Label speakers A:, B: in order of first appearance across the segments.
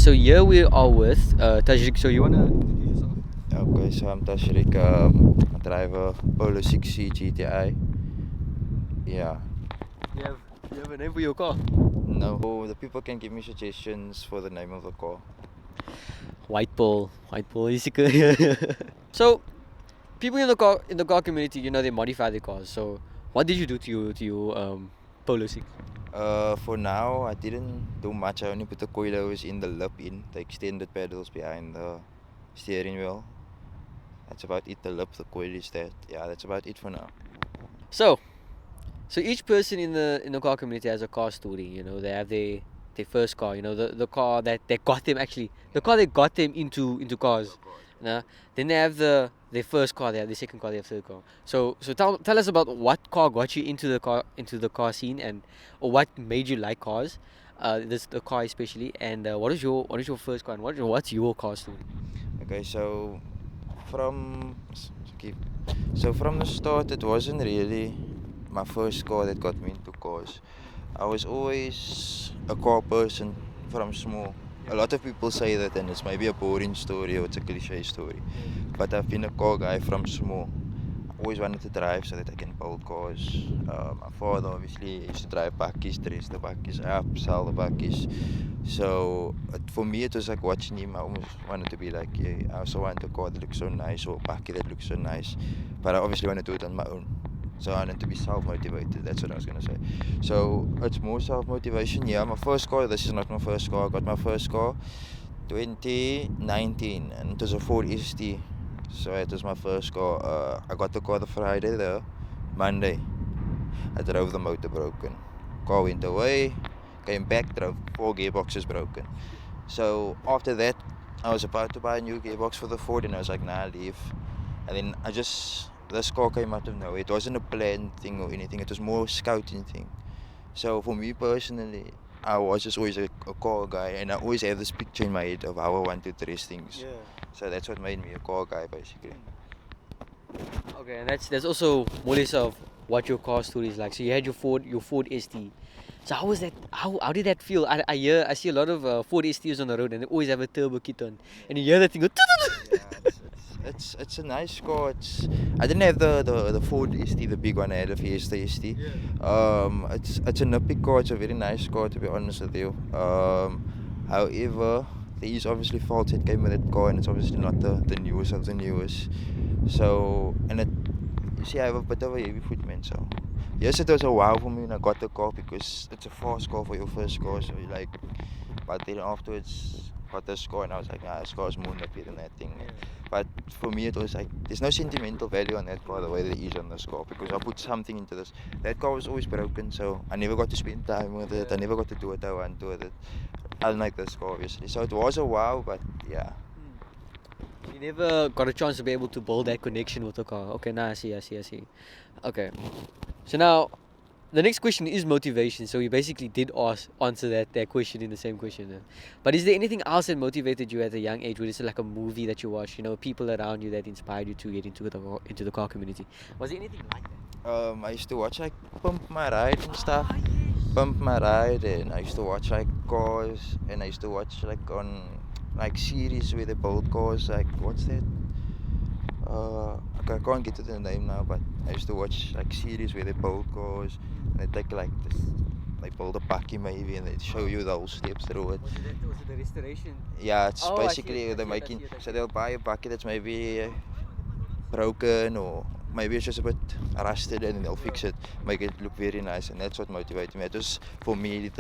A: So here we are with Tashreeq. So you wanna introduce yourself?
B: Okay, so I'm Tashreeq. I drive a Polo 6C GTI. Yeah.
A: You have a name for your car?
B: No, the people can give me suggestions for the name of the car.
A: White Pearl. Is So people in the car community, they modify their cars. So what did you do to your Polo 6?
B: For now, I didn't do much. I only put the coilovers in the lip the extended pedals behind the steering wheel. That's about it. The lip, the coil is that. Yeah, that's about it for now.
A: So each person in the car community has a car story. They have their first car. The car that got them actually the car that got them into cars. Then they have their first car, they have the second car, they have third car. So tell us about what car got you into the car scene, and or what made you like cars, the car especially, and what is your first car, and what's your car story?
B: Okay, from okay, so from the start, it wasn't really my first car that got me into cars. I was always a car person from small. A lot of people say that, and it's maybe a boring story or it's a cliche story, but I've been a car guy from small. I always wanted to drive so that I can build cars. My father obviously used to drive bakkies, dress the bakkies up, sell the bakkies. So for me, it was like watching him. I almost wanted to be like, yeah, I also want a car that looks so nice or a bakkie that looks so nice. But I obviously want to do it on my own. So I wanted to be self-motivated, that's what I was going to say. So it's more self-motivation. Yeah, my first car, this is not my first car. I got my first car 2019 and it was a Ford ST. So it was my first car. I got the car the Friday, the Monday. I drove the motor broken. Car went away, came back, drove 4 gearboxes broken. So after that, I was about to buy a new gearbox for the Ford and I was like, nah, leave. And then this car came out of nowhere. It wasn't a planned thing or anything, it was more a scouting thing. So for me personally, I was just always a car guy and I always have this picture in my head of how I want to dress things.
A: Yeah.
B: So that's what made me a car guy basically.
A: Okay, and that's also more or less of what your car story is like. So you had your Ford ST. So how was that? How did that feel? I see a lot of Ford STs on the road, and they always have a turbo kit on, and you hear that thing go.
B: Yeah, it's a nice car. I didn't have the Ford ST, the big one. I had a Fiesta ST.
A: Yeah.
B: It's a nippy car. It's a very nice car, to be honest with you. However, there is obviously faults that came with that car, and it's obviously not the newest of the newest. So you see, I have a bit of a heavy foot, man. So yes, it was a wow for me when I got the car because it's a fast car for your first car. So you like, but then afterwards got this car and I was like, nah, this car is more nippy than that thing.
A: Yeah.
B: But for me, it was like there's no sentimental value on that car the way there is on this car because I put something into this. That car was always broken, so I never got to spend time with it. I never got to do what I want with it. Unlike this car, obviously. So it was a wow, but yeah.
A: You never got a chance to be able to build that connection with the car. Okay, now I see. Okay, so now the next question is motivation. So you basically did answer that question in the same question. But is there anything else that motivated you at a young age? Was it like a movie that you watched? People around you that inspired you to get into the car community? Was there anything like that?
B: I used to watch like Pump My Ride and stuff. Pump My Ride, and I used to watch like cars, and I used to watch like on like series where they build cars. Like what's that? I can't get to the name now, but I used to watch like series where they build cars and they take like this, they build a bakkie maybe and they show you the whole steps through it.
A: Was it the restoration?
B: Yeah, it's
A: Oh, I see
B: basically
A: it,
B: they're making, so they'll buy a bakkie that's maybe broken or maybe it's just a bit rusted and then they'll fix it, make it look very nice, and that's what motivated me. It was for me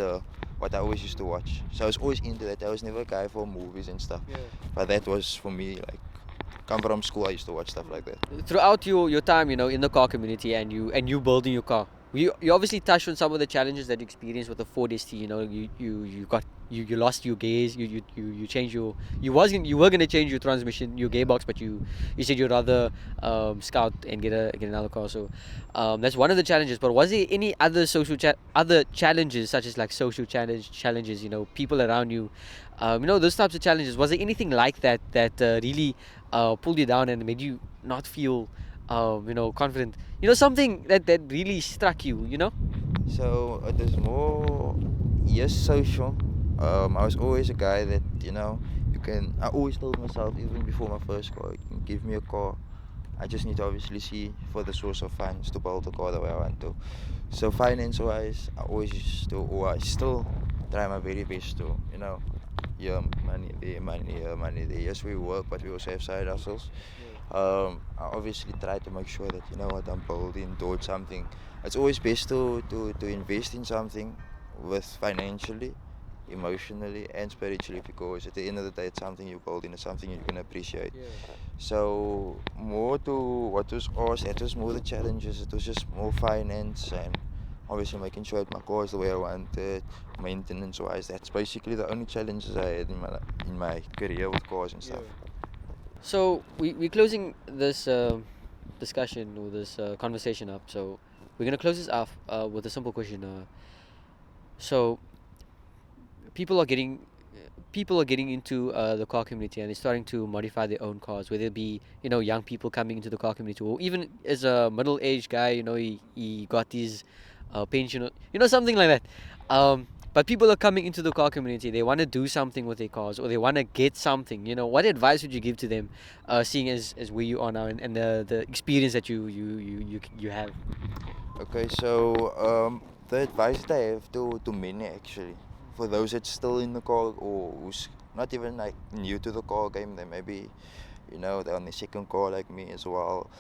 B: what I always used to watch. So I was always into that. I was never a guy for movies and stuff, but that was for me like. Come from school, I used to watch stuff like that.
A: Throughout your time, in the car community and you building your car, you obviously touched on some of the challenges that you experienced with the Ford ST. You lost your gears. You changed you were gonna change your transmission, your gearbox, but you said you'd rather scout and get another car. So that's one of the challenges. But was there any other other challenges, such as like social challenges? People around you, those types of challenges. Was there anything like that really pulled you down and made you not feel confident? Something that really struck you.
B: So it is more, yes, social. I was always a guy that, you know, I always told myself, even before my first car, you can give me a car. I just need to obviously see for the source of funds to build the car the way I want to. So finance wise, I always used to, or I still try my very best to, you know, yeah, money there, money here, money there. Yes, we work, but we also have side hustles. I obviously try to make sure that, you know what, I'm building towards something. It's always best to invest in something with financially, emotionally and spiritually, because at the end of the day it's something you build in, it's something you can appreciate. So more to what was asked, it was more the challenges, it was just more finance and obviously making sure that my car is the way I wanted, maintenance wise. That's basically the only challenges I had in my career with cars and stuff.
A: So we're closing this discussion or this conversation up. So we're gonna close this off with a simple question. So people are getting into the car community and they're starting to modify their own cars, whether it be young people coming into the car community, or even as a middle-aged guy, he got these pension, something like that. But people are coming into the car community. They want to do something with their cars, or they want to get something. What advice would you give to them, seeing as where you are now, and the experience that you have?
B: Okay, so the advice that I have to many actually, for those that's still in the car or who's not even like new to the car game, they maybe, they're on the second car like me as well.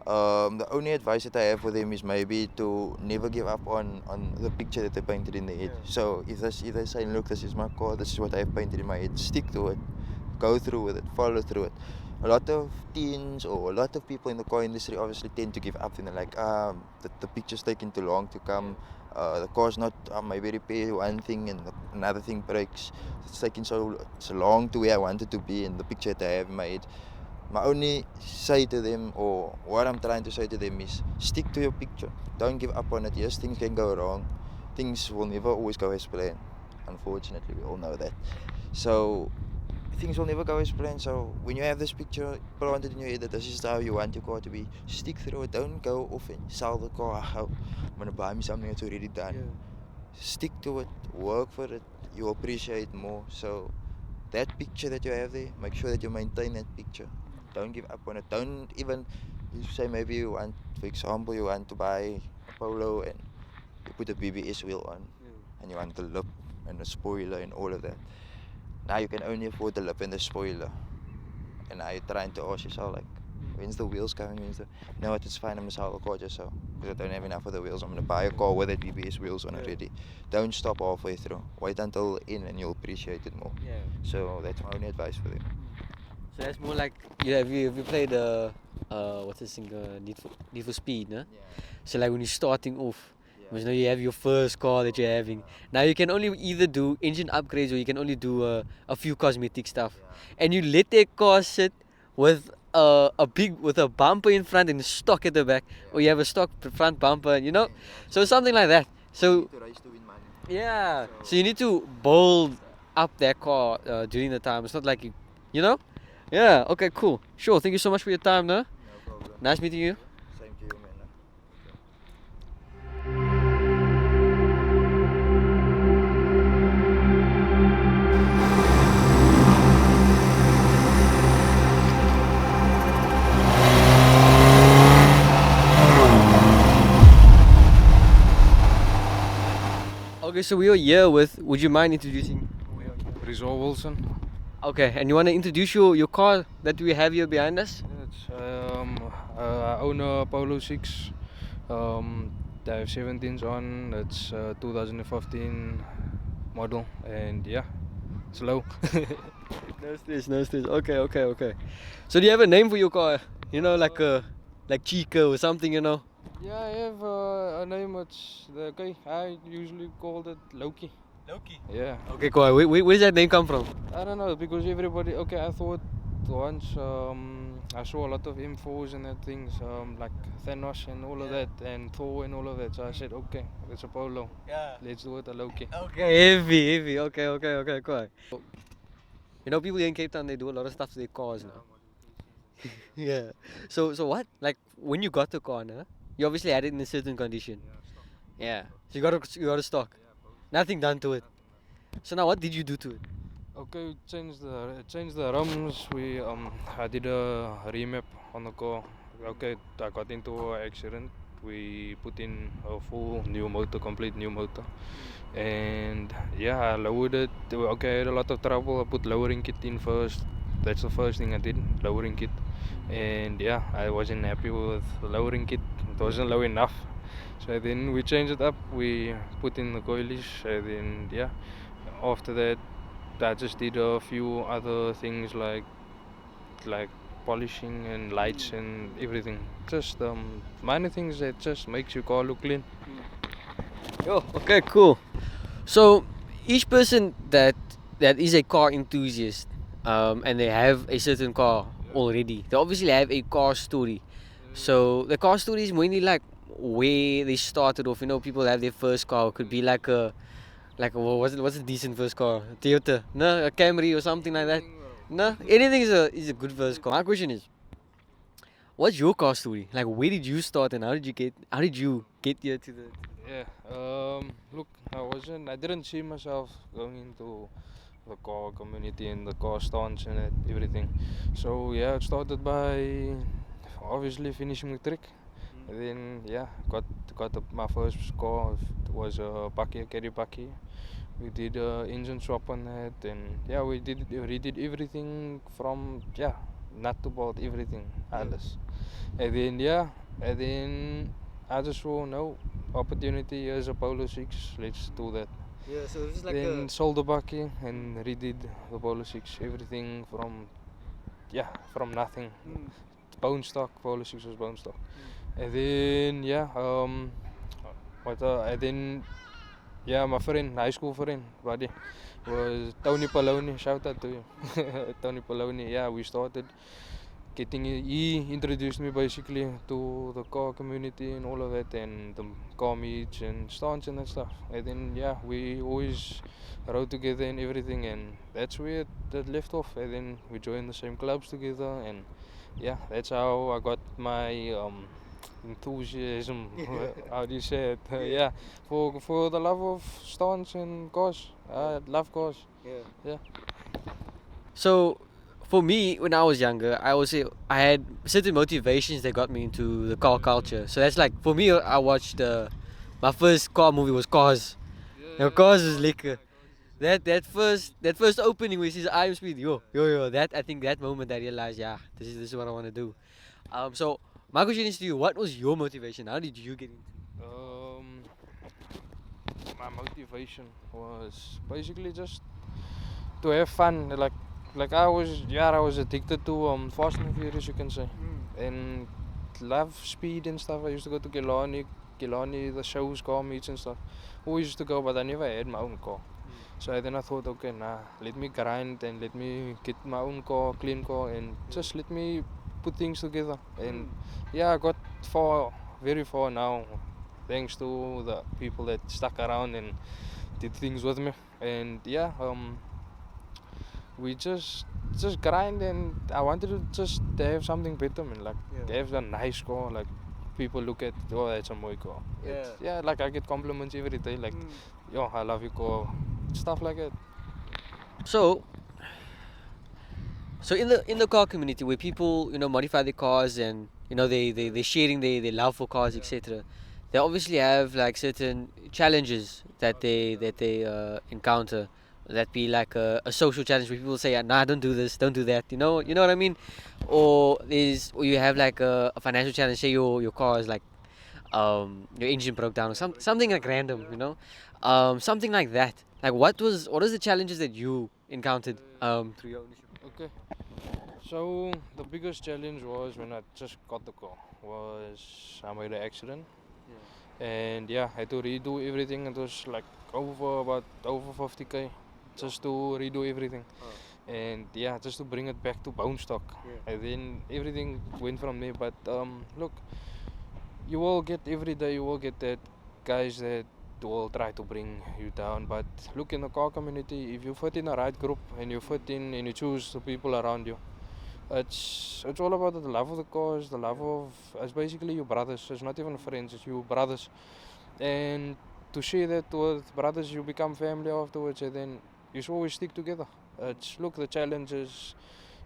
B: The only advice that I have for them is maybe to never give up on the picture that they painted in their head. So if they're saying, look, this is my car, this is what I have painted in my head, stick to it, go through with it, follow through it. A lot of teens or a lot of people in the car industry obviously tend to give up, and they're like, the picture's taking too long to come. The car's not, maybe repair one thing and another thing breaks. It's taking so long to where I wanted to be in the picture that I have made. My only say to them, or what I'm trying to say to them, is stick to your picture. Don't give up on it. Yes, things can go wrong. Things will never always go as planned. Unfortunately, we all know that. So things will never go as planned. So when you have this picture planted in your head that this is how you want your car to be, stick through it. Don't go off and sell the car. I'm gonna buy me something that's already done. Stick to it. Work for it. You'll appreciate it more. So that picture that you have there, make sure that you maintain that picture. Don't give up on it. Don't even, you say maybe you want, for example, you want to buy a Polo and you put a BBS wheel on and you want the lip and the spoiler and all of that. Now you can only afford the lip and the spoiler. And now you're trying to ask yourself, like, when's the wheels coming? You know what, it's fine, I'm going to sell the car just so. Because I don't have enough of the wheels. I'm going to buy a car with that BBS wheels on already. Don't stop halfway through. Wait until the end and you'll appreciate it more. So that's my only advice for them.
A: So that's more like, have you played what's this thing, Need for Speed, no? So like when you're starting off, because you have your first car that you're having. Now you can only either do engine upgrades or you can only do a few cosmetic stuff. And you let that car sit with a bumper in front and stock at the back, or you have a stock front bumper, so something like that. So yeah, so you need to build up that car during the time. It's not like yeah, okay, cool, sure. Thank you so much for your time, no?
B: No problem.
A: Nice meeting you.
B: Same to you, man.
A: Okay, so we are here with, would you mind introducing?
C: Rizaah Wilson.
A: Okay, and you want to introduce your car that we have here behind us?
C: I own a Polo 6. They have 17s on. It's 2015 model, and yeah, it's low.
A: No stress. Okay. So do you have a name for your car? Like Chica or something,
C: Yeah, I have a name. I usually call it Loki.
A: Loki.
C: Yeah.
A: Okay, cool. Where's that name come from?
C: I don't know, because everybody. Okay, I thought once I saw a lot of M4s and that things, like Thanos and all of that, and Thor and all of that. So I said, okay, it's a Polo.
A: Yeah.
C: Let's do it a Loki.
A: Okay, heavy. Okay, cool. People here in Cape Town, they do a lot of stuff to their cars now. Yeah. So what? Like when you got the car, no? You obviously had it in a certain condition. Yeah. So you got a stock. Nothing done to it. So now what did you do to it?
C: Okay, we changed the rims. I did a remap on the car. Okay, I got into an accident. We put in a full new motor, complete new motor, and yeah, I lowered it. Okay, I had a lot of trouble. I put lowering kit in first. That's the first thing I did, lowering kit, and yeah, I wasn't happy with the lowering kit. It wasn't low enough. So then we changed it up. We put in the coilish, and then yeah, after that I just did a few other things like polishing and lights and everything. Just minor things that just makes your car look clean.
A: Yo, okay, cool. So each person that is a car enthusiast, and they have a certain car already, they obviously have a car story. So the car story is mainly like where they started off. You know, people have their first car. It could be like a what's a decent first car? Toyota, no, a Camry or something like that. No, anything is a good first car. My question is, what's your car story? Like, where did you start and how did you get here to the?
C: Yeah. Look, I didn't see myself going into the car community and the car stance and everything. So yeah, it started by obviously finishing the trick. And then yeah, my first car. It was a Paki, carry Paki. We did engine swap on that, and yeah, we redid everything from nut to bolt, everything, alles. And then yeah, and then I just saw no opportunity as a Polo 6. Let's do that.
A: Yeah, so it was like
C: Then sold the Bakkie and redid the Polo 6. Everything from nothing. Bone stock. Polo 6 was bone stock. And then and then my friend, high school friend, buddy, was Tony Poloni. Shout out to him. Tony Poloni. Yeah, we started he introduced me basically to the car community and all of that, and the car meets and stunts and that stuff. And then we always rode together and everything, and that's where that left off. And then we joined the same clubs together, and yeah, that's how I got my enthusiasm. How do you say it? For the love of stunts and cars. I love cars. Yeah.
A: So, for me, when I was younger, I would say I had certain motivations that got me into the car culture. So that's like, for me, I watched my first car movie was Cars. Cars is liquor. That first opening where he says I am speed, yo, that I think that moment I realized, this is what I want to do. So my question is to you, what was your motivation? How did you get into?
C: My motivation was basically just to have fun. Like I was addicted to Fast and Furious, you can say, and love speed and stuff. I used to go to Killarney, the shows, car meets and stuff. Always used to go, but I never had my own car. So then I thought, okay, let me grind and let me get my own car, clean car, and just let me put things together. And I got very far now, thanks to the people that stuck around and did things with me. And we just grind, and I wanted to just have something better, man. Like have a nice car, like people look at, oh, that's a mooi car. Like I get compliments every day, like, yo, I love your car, stuff like that.
A: So in the car community where people modify their cars and they're sharing their love for cars, etc. They obviously have like certain challenges that they encounter. That be like a social challenge where people say, nah, don't do this, don't do that. You know what I mean? Or you have like a financial challenge. Say your car is like your engine broke down or something like random. Something like that. Like what was the challenges that you encountered through your ownership?
C: Okay. So the biggest challenge was when I just got the car. I made an accident, and I had to redo everything. It was like over 50k just to redo everything, and just to bring it back to bone stock. And then everything went from there. But look, you will get every day. You will get that guys that will try to bring you down. But look, in the car community, if you fit in the right group and you fit in and you choose the people around you, it's all about the love of the cause, it's basically your brothers. It's not even friends, it's your brothers. And to share that with brothers, you become family afterwards, and then you should always stick together. Look, the challenges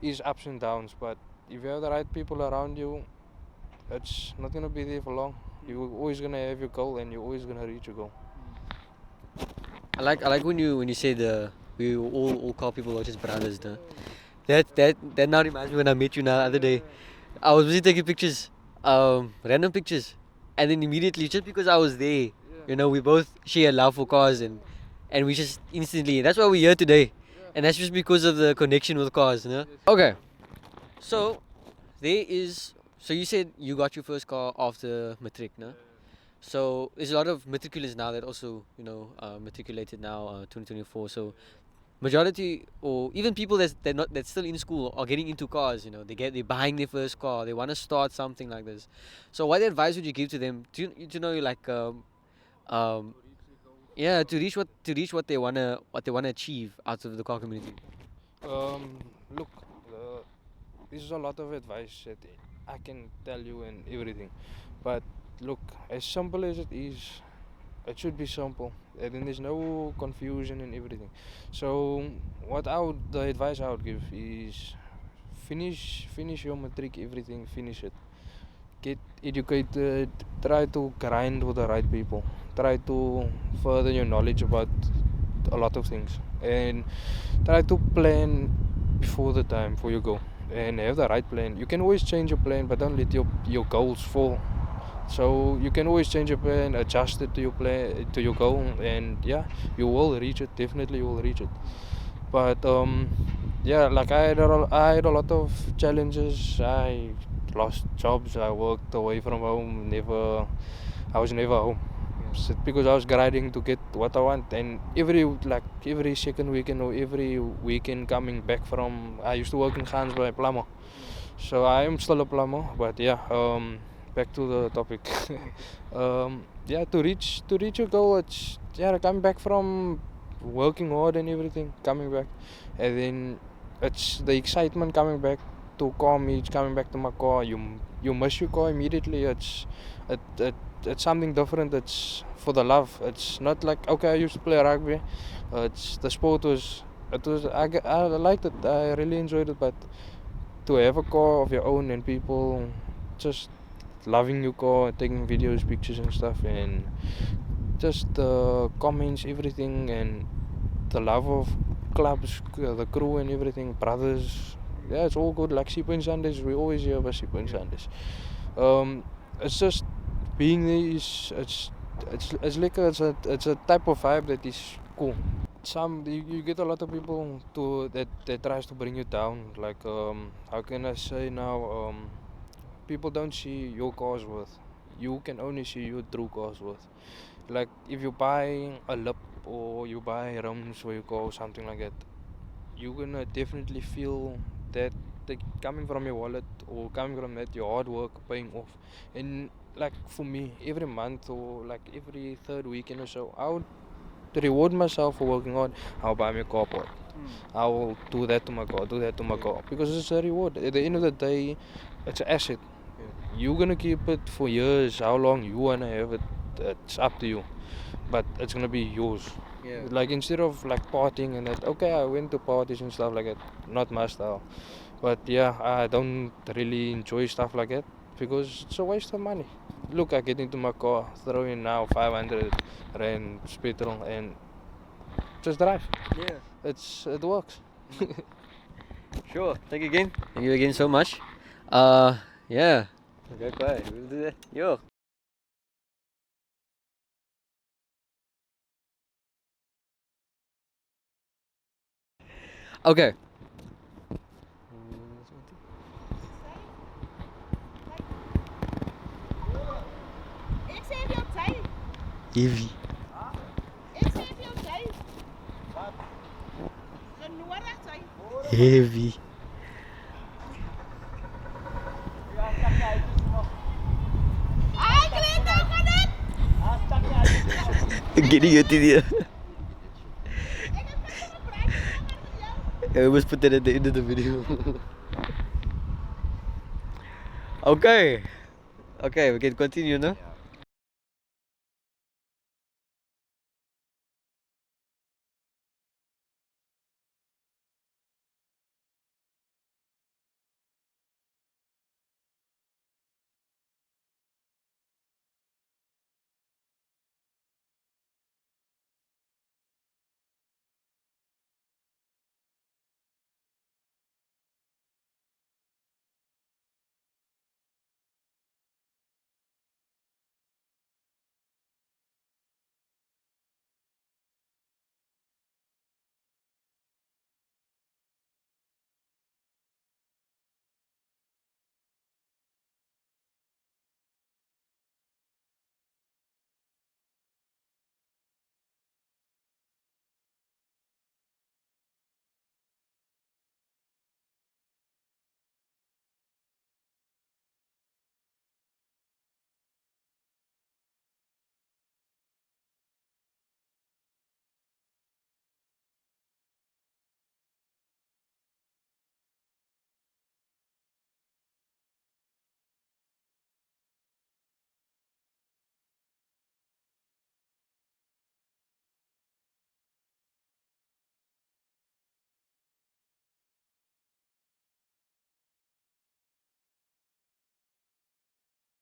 C: is ups and downs, but if you have the right people around you, it's not gonna be there for long. You're always gonna have your goal, and you're always gonna reach your goal.
A: I like when you say we all call people just brothers. That now reminds me when I met you now the other day. I was busy taking pictures, random pictures, and then immediately just because I was there, we both share love for cars and we just instantly. That's why we're here today, and that's just because of the connection with cars. Okay, so there is. So you said you got your first car after matric, no? So there's a lot of matriculants now that also matriculated now 2024. So majority or even people that's still in school are getting into cars. They're buying their first car. They want to start something like this. So what advice would you give to them to know like yeah, to reach what they wanna achieve out of the car community?
C: Look, this is a lot of advice that I can tell you and everything, but look, as simple as it is, it should be simple, and then there's no confusion and everything. So the advice I would give is finish your matric, everything, finish it. Get educated, try to grind with the right people, try to further your knowledge about a lot of things, and try to plan before the time for your goal, and have the right plan. You can always change your plan, but don't let your goals fall. So you can always change your plan, adjust it to your plan, to your goal, and yeah, you will reach it. Definitely, you will reach it. But yeah, like I had a lot of challenges. I lost jobs. I worked away from home. I was never home. So because I was grinding to get what I want, and every second weekend or every weekend coming back from, I used to work in Gans by plumber. So I am still a plumber, but yeah. Back to the topic. Yeah, to reach your goal, it's coming back from working hard and everything, coming back, and then it's the excitement coming back to car meets, coming back to my car. You miss your car immediately. It's something different. It's for the love. It's not like, okay, I used to play rugby. It's the sport was. I liked it. I really enjoyed it. But to have a car of your own and people just loving your car, taking videos, pictures and stuff, and just the comments, everything, and the love of clubs, the crew and everything, brothers. Yeah, it's all good. Like Sipo Sundays, we always hear about Sipo Sundays. It's just being there it's like it's a type of vibe that is cool. You get a lot of people that tries to bring you down. Like how can I say now? People don't see your car's worth. You can only see your true car's worth. Like if you buy a lip or you buy rims for your car or something like that, you're gonna definitely feel that coming from your wallet or coming from that your hard work paying off. And like for me, every month or like every third weekend or so, I would reward myself for working hard. I'll buy me a car part. I will do that to my car, because it's a reward. At the end of the day, it's an asset. You're gonna keep it for years. How long you wanna have it, it's up to you. But it's gonna be yours.
A: Yeah.
C: Like instead of like partying and that, okay, I went to parties and stuff like that. Not my style. But yeah, I don't really enjoy stuff like that because it's a waste of money. Look, I get into my car, throw in now 500 rand petrol and just drive.
A: Yeah.
C: It works.
A: Sure. Thank you again. Thank you again so much. Yeah. Okay, quiet. We'll do that. Yo. Okay.
D: Ik zeg veel tijd.
A: Heavy.
D: Ik zeg veel tijd. Een noord tijd.
A: Heavy.
D: Ah, ik weet nog van het.
A: Getting it in here.
D: Ik heb net een praatje gemaakt met jou.
A: We must put that at the end of the video. Okay. Okay, we can continue now.